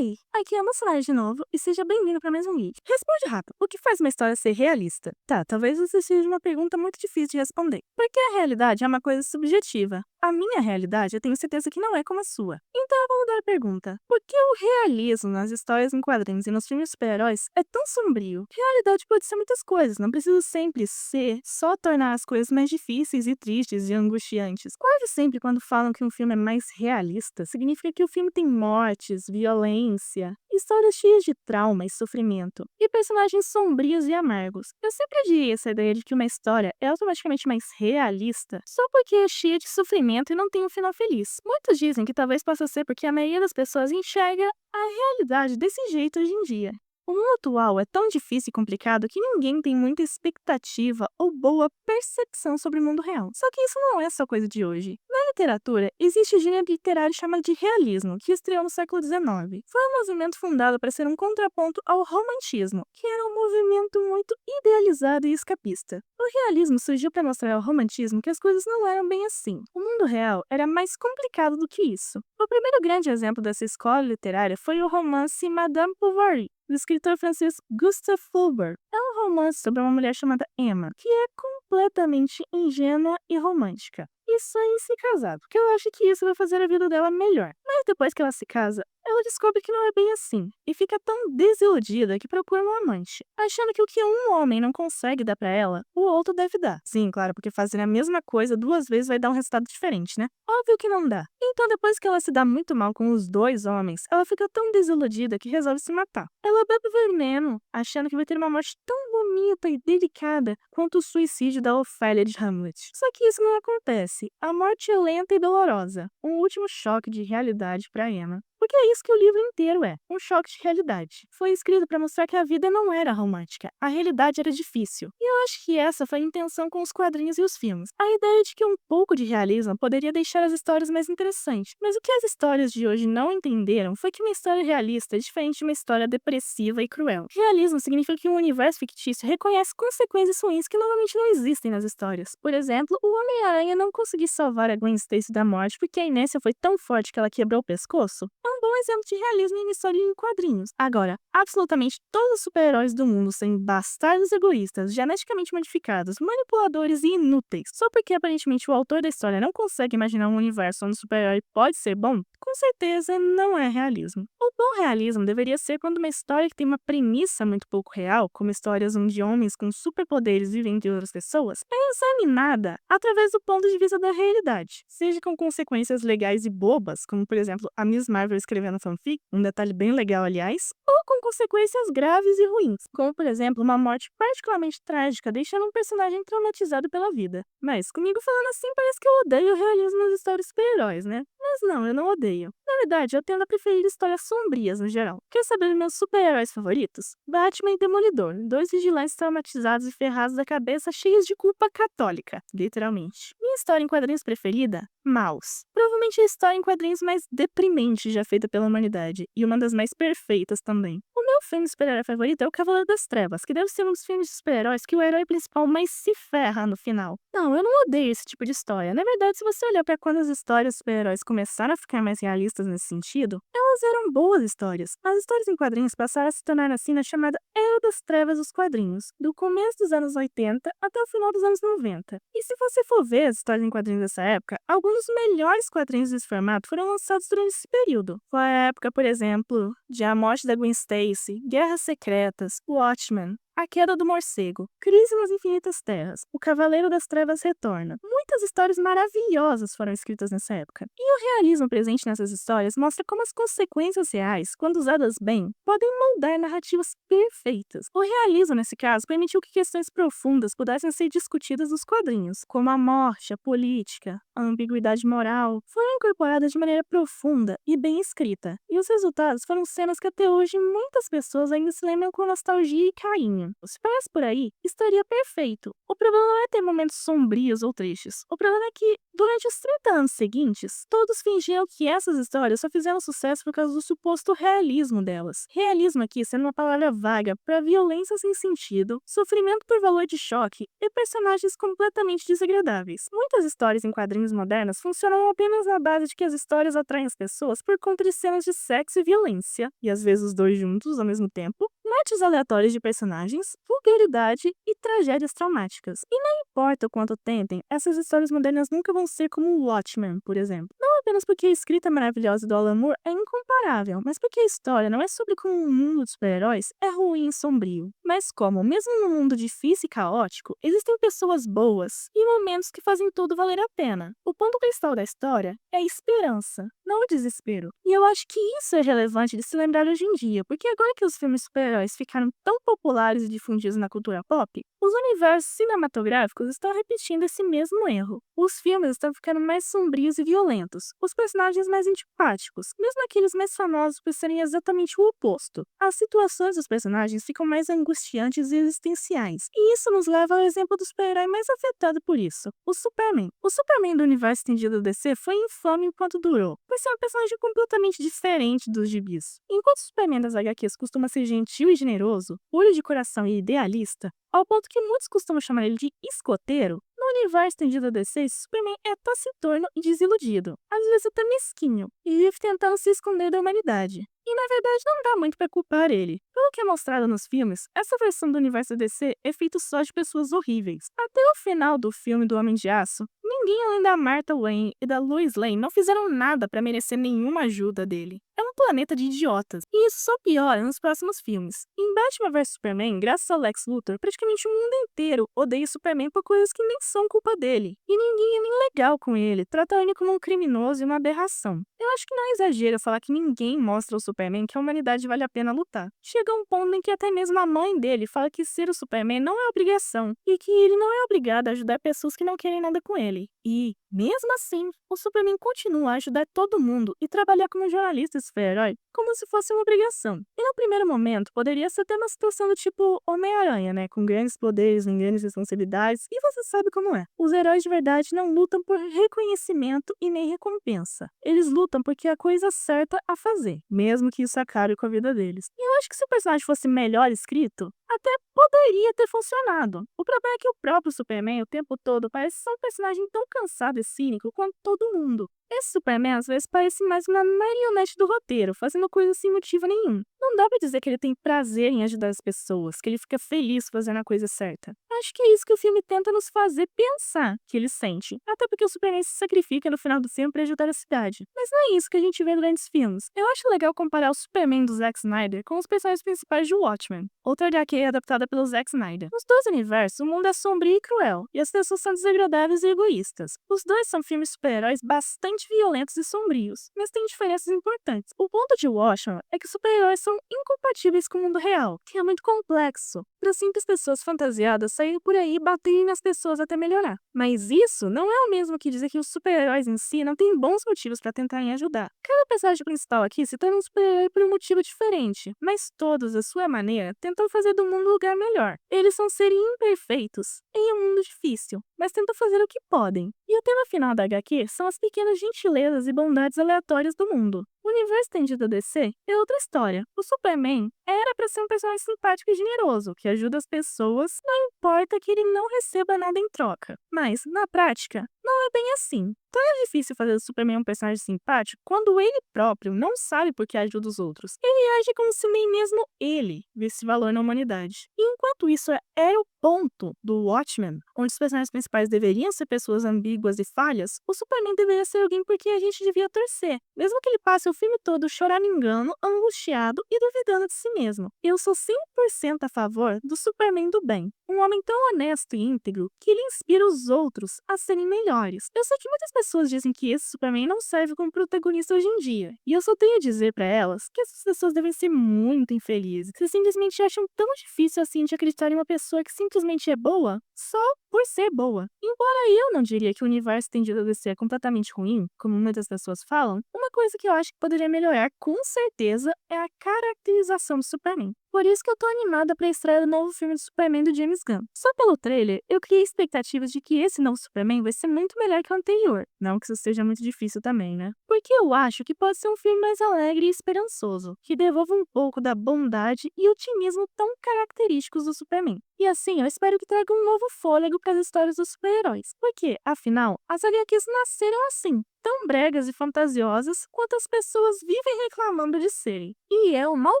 aí, aqui é a Moçonari de novo, e seja bem-vindo para mais um vídeo. Responde rápido, o que faz uma história ser realista? Tá, talvez você seja uma pergunta muito difícil de responder, porque a realidade é uma coisa subjetiva. A minha realidade eu tenho certeza que não é como a sua. Então vamos dar a pergunta, por que o realismo nas histórias em quadrinhos e nos filmes de super-heróis é tão sombrio? Realidade pode ser muitas coisas, não precisa sempre ser só tornar as coisas mais difíceis e tristes e angustiantes. Quase sempre quando falam que um filme é mais realista, significa que o filme tem mortes, violência, histórias cheias de trauma e sofrimento, e personagens sombrios e amargos. Eu sempre odiei essa ideia de que uma história é automaticamente mais realista só porque é cheia de sofrimento e não tem um final feliz. Muitos dizem que talvez possa ser porque a maioria das pessoas enxerga a realidade desse jeito hoje em dia. O mundo atual é tão difícil e complicado que ninguém tem muita expectativa ou boa percepção sobre o mundo real. Só que isso não é só coisa de hoje. Na literatura, existe o gênero literário chamado de realismo, que estreou no século XIX. Foi um movimento fundado para ser um contraponto ao romantismo, que era um movimento muito idealizado e escapista. O realismo surgiu para mostrar ao romantismo que as coisas não eram bem assim. O mundo real era mais complicado do que isso. O primeiro grande exemplo dessa escola literária foi o romance Madame Bovary, do escritor francês Gustave Flaubert. É um romance sobre uma mulher chamada Emma, que é completamente ingênua e romântica, e sonha em se casar, porque ela acha que isso vai fazer a vida dela melhor. Mas depois que ela se casa, ela descobre que não é bem assim, e fica tão desiludida que procura um amante, achando que o que um homem não consegue dar pra ela, o outro deve dar. Sim, claro, porque fazer a mesma coisa duas vezes vai dar um resultado diferente, né? Óbvio que não dá. Então, depois que ela se dá muito mal com os dois homens, ela fica tão desiludida que resolve se matar. Ela bebe veneno, achando que vai ter uma morte tão bonita e delicada quanto o suicídio da Ofélia de Hamlet. Só que isso não acontece. A morte é lenta e dolorosa, um último choque de realidade para Emma. Porque é isso que o livro inteiro é, um choque de realidade. Foi escrito para mostrar que a vida não era romântica, a realidade era difícil. E eu acho que essa foi a intenção com os quadrinhos e os filmes. A ideia de que um pouco de realismo poderia deixar as histórias mais interessantes. Mas o que as histórias de hoje não entenderam foi que uma história realista é diferente de uma história depressiva e cruel. Realismo significa que um universo fictício reconhece consequências ruins que normalmente não existem nas histórias. Por exemplo, o Homem-Aranha não conseguiu salvar a Gwen Stacy da morte porque a inércia foi tão forte que ela quebrou o pescoço. É um bom exemplo de realismo em história em quadrinhos. Agora, absolutamente todos os super-heróis do mundo são bastardos egoístas, geneticamente modificados, manipuladores e inúteis, só porque aparentemente o autor da história não consegue imaginar um universo onde o super-herói pode ser bom, com certeza não é realismo. O bom realismo deveria ser quando uma história que tem uma premissa muito pouco real, como histórias onde homens com superpoderes vivem entre outras pessoas, é examinada através do ponto de vista da realidade, seja com consequências legais e bobas, como por exemplo a Miss Marvel escrevendo fanfic, um detalhe bem legal aliás, ou com consequências graves e ruins, como por exemplo uma morte particularmente trágica deixando um personagem traumatizado pela vida. Mas comigo falando assim parece que eu odeio o realismo nas histórias de super-heróis, né? Mas não, eu não odeio. Na verdade, eu tendo a preferir histórias sombrias no geral. Quer saber dos meus super-heróis favoritos? Batman e Demolidor, dois vigilantes traumatizados e ferrados da cabeça cheios de culpa católica, literalmente. Minha história em quadrinhos preferida? Maus. Provavelmente a história em quadrinhos mais deprimente já feita pela humanidade, e uma das mais perfeitas também. O meu filme de super-herói favorito é O Cavaleiro das Trevas, que deve ser um dos filmes de super-heróis que o herói principal mais se ferra no final. Não, eu não odeio esse tipo de história. Na verdade, se você olhar para quando as histórias de super-heróis começaram a ficar mais realistas nesse sentido, elas eram boas histórias. As histórias em quadrinhos passaram a se tornar assim na chamada Era das Trevas dos quadrinhos, do começo dos anos 80 até o final dos anos 90. E se você for ver as histórias em quadrinhos dessa época, alguns dos melhores quadrinhos desse formato foram lançados durante esse período. Foi a época, por exemplo, de A Morte da Gwen Stacy, Guerras Secretas, Watchmen, A Queda do Morcego, Crise nas Infinitas Terras, O Cavaleiro das Trevas Retorna. Muitas histórias maravilhosas foram escritas nessa época. E o realismo presente nessas histórias mostra como as consequências reais, quando usadas bem, podem moldar narrativas perfeitas. O realismo, nesse caso, permitiu que questões profundas pudessem ser discutidas nos quadrinhos, como a morte, a política, a ambiguidade moral, foram incorporadas de maneira profunda e bem escrita. E os resultados foram cenas que até hoje muitas pessoas ainda se lembram com nostalgia e carinho. Superman. Se parece por aí, estaria perfeito. O problema não é ter momentos sombrios ou tristes. O problema é que, durante os 30 anos seguintes, todos fingiam que essas histórias só fizeram sucesso por causa do suposto realismo delas. Realismo aqui sendo uma palavra vaga para violência sem sentido, sofrimento por valor de choque e personagens completamente desagradáveis. Muitas histórias em quadrinhos modernos funcionam apenas na base de que as histórias atraem as pessoas por conta de cenas de sexo e violência, e às vezes os dois juntos ao mesmo tempo, matches aleatórios de personagens, vulgaridade e tragédias traumáticas. E não importa o quanto tentem, essas histórias modernas nunca vão ser como o Watchmen, por exemplo. Não apenas porque a escrita maravilhosa do Alan Moore é incomparável, mas porque a história não é sobre como um mundo de super-heróis é ruim e sombrio, mas como, mesmo num mundo difícil e caótico, existem pessoas boas e momentos que fazem tudo valer a pena. O ponto principal da história é a esperança, não o desespero. E eu acho que isso é relevante de se lembrar hoje em dia, porque agora que os filmes super-heróis ficaram tão populares e difundidos na cultura pop, os universos cinematográficos estão repetindo esse mesmo erro. Os filmes estão ficando mais sombrios e violentos, os personagens mais antipáticos, mesmo aqueles mais famosos por serem exatamente o oposto. As situações dos personagens ficam mais angustiantes e existenciais, e isso nos leva ao exemplo do super-herói mais afetado por isso, o Superman. O Superman do universo estendido do DC foi infame enquanto durou, por ser um personagem completamente diferente dos gibis. Enquanto o Superman das HQs costuma ser gentil e generoso, puro de coração e idealista, ao ponto que muitos costumam chamar ele de escoteiro, no universo estendido da DC, Superman é taciturno e desiludido, às vezes até mesquinho, e vive tentando se esconder da humanidade. E na verdade não dá muito pra culpar ele. Pelo que é mostrado nos filmes, essa versão do universo DC é feita só de pessoas horríveis. Até o final do filme do Homem de Aço, ninguém além da Martha Wayne e da Lois Lane não fizeram nada pra merecer nenhuma ajuda dele. É um planeta de idiotas, e isso só piora nos próximos filmes. Em Batman vs Superman, graças ao Lex Luthor, praticamente o mundo inteiro odeia Superman por coisas que nem são culpa dele. E ninguém é nem legal com ele, trata ele como um criminoso e uma aberração. Eu acho que não é exagero falar que ninguém mostra ao Superman que a humanidade vale a pena lutar. Chega um ponto em que até mesmo a mãe dele fala que ser o Superman não é obrigação, e que ele não é obrigado a ajudar pessoas que não querem nada com ele. E, mesmo assim, o Superman continua a ajudar todo mundo e trabalhar como jornalista e super-herói como se fosse uma obrigação. E no primeiro momento, poderia ser até uma situação do tipo Homem-Aranha, né? Com grandes poderes e grandes responsabilidades, e você sabe como é. Os heróis de verdade não lutam por reconhecimento e nem recompensa. Eles lutam porque é a coisa certa a fazer, mesmo que isso acabe com a vida deles. E eu acho que se o personagem fosse melhor escrito, até poderia ter funcionado. O problema é que o próprio Superman, o tempo todo, parece ser um personagem tão cansado e cínico quanto todo mundo. Esse Superman às vezes parece mais uma marionete do roteiro, fazendo coisas sem motivo nenhum. Não dá pra dizer que ele tem prazer em ajudar as pessoas, que ele fica feliz fazendo a coisa certa. Acho que é isso que o filme tenta nos fazer pensar que ele sente. Até porque o Superman se sacrifica no final do filme pra ajudar a cidade. Mas não é isso que a gente vê durante os filmes. Eu acho legal comparar o Superman do Zack Snyder com os personagens principais de Watchmen, outra HQ adaptada pelo Zack Snyder. Nos dois universos, o mundo é sombrio e cruel, e as pessoas são desagradáveis e egoístas. Os dois são filmes super-heróis bastante violentos e sombrios, mas têm diferenças importantes. O ponto de Watchmen é que super-heróis são incompatíveis com o mundo real, que é muito complexo, para simples pessoas fantasiadas saírem por aí e baterem nas pessoas até melhorar. Mas isso não é o mesmo que dizer que os super-heróis em si não têm bons motivos para tentarem ajudar. Cada personagem principal aqui se torna um super-herói por um motivo diferente, mas todos, à sua maneira, tentam fazer do mundo um lugar melhor. Eles são seres imperfeitos em um mundo difícil, mas tentam fazer o que podem. E o tema final da HQ são as pequenas gentilezas e bondades aleatórias do mundo. O universo estendido DC é outra história. O Superman era pra ser um personagem simpático e generoso, que ajuda as pessoas, não importa que ele não receba nada em troca. Mas, na prática, não é bem assim. Então é difícil fazer o Superman um personagem simpático quando ele próprio não sabe por que ajuda os outros. Ele age como se nem mesmo ele visse valor na humanidade. E enquanto isso é o ponto do Watchmen, onde os personagens principais deveriam ser pessoas ambíguas e falhas, o Superman deveria ser alguém por quem a gente devia torcer, mesmo que ele passe o filme todo choramingando, angustiado e duvidando de si mesmo. Eu sou 100% a favor do Superman do bem. Um homem tão honesto e íntegro que ele inspira os outros a serem melhores. Eu sei que muitas pessoas dizem que esse Superman não serve como protagonista hoje em dia, e eu só tenho a dizer pra elas que essas pessoas devem ser muito infelizes, que simplesmente acham tão difícil assim de acreditar em uma pessoa que simplesmente é boa só por ser boa. Embora eu não diria que o universo estendido a DC é completamente ruim, como muitas pessoas falam, uma coisa que eu acho que poderia melhorar com certeza é a caracterização do Superman. Por isso que eu tô animada pra estreia do novo filme do Superman do James Gunn. Só pelo trailer, eu criei expectativas de que esse novo Superman vai ser muito melhor que o anterior. Não que isso seja muito difícil também, né? Porque eu acho que pode ser um filme mais alegre e esperançoso, que devolva um pouco da bondade e otimismo tão característicos do Superman. E assim, eu espero que traga um novo fôlego para as histórias dos super-heróis. Porque, afinal, as HQs nasceram assim, tão bregas e fantasiosas quanto as pessoas vivem reclamando de serem. E eu mal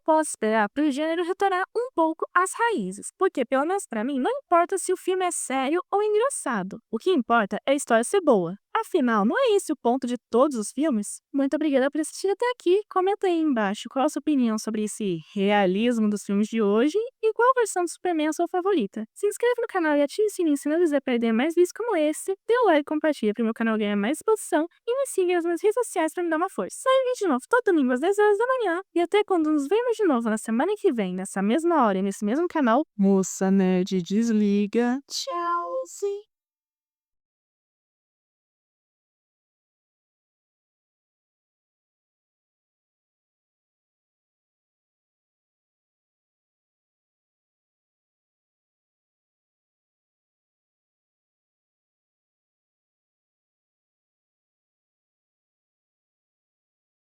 posso esperar para o gênero retornar um pouco às raízes, porque pelo menos para mim não importa se o filme é sério ou engraçado. O que importa é a história ser boa. Afinal, não é esse o ponto de todos os filmes? Muito obrigada por assistir até aqui. Comenta aí embaixo qual a sua opinião sobre esse realismo dos filmes de hoje e qual versão do Superman é a sua favorita. Se inscreva no canal e ative o sininho se não quiser perder mais vídeos como esse. Dê o like e compartilha para o meu canal ganhar mais exposição e me siga nas minhas redes sociais para me dar uma força. Sai vídeo de novo todo domingo às 10 horas da manhã e até quando nos vemos de novo na semana que vem, nessa mesma hora e nesse mesmo canal. Moça Nerd desliga. Tchauzinho.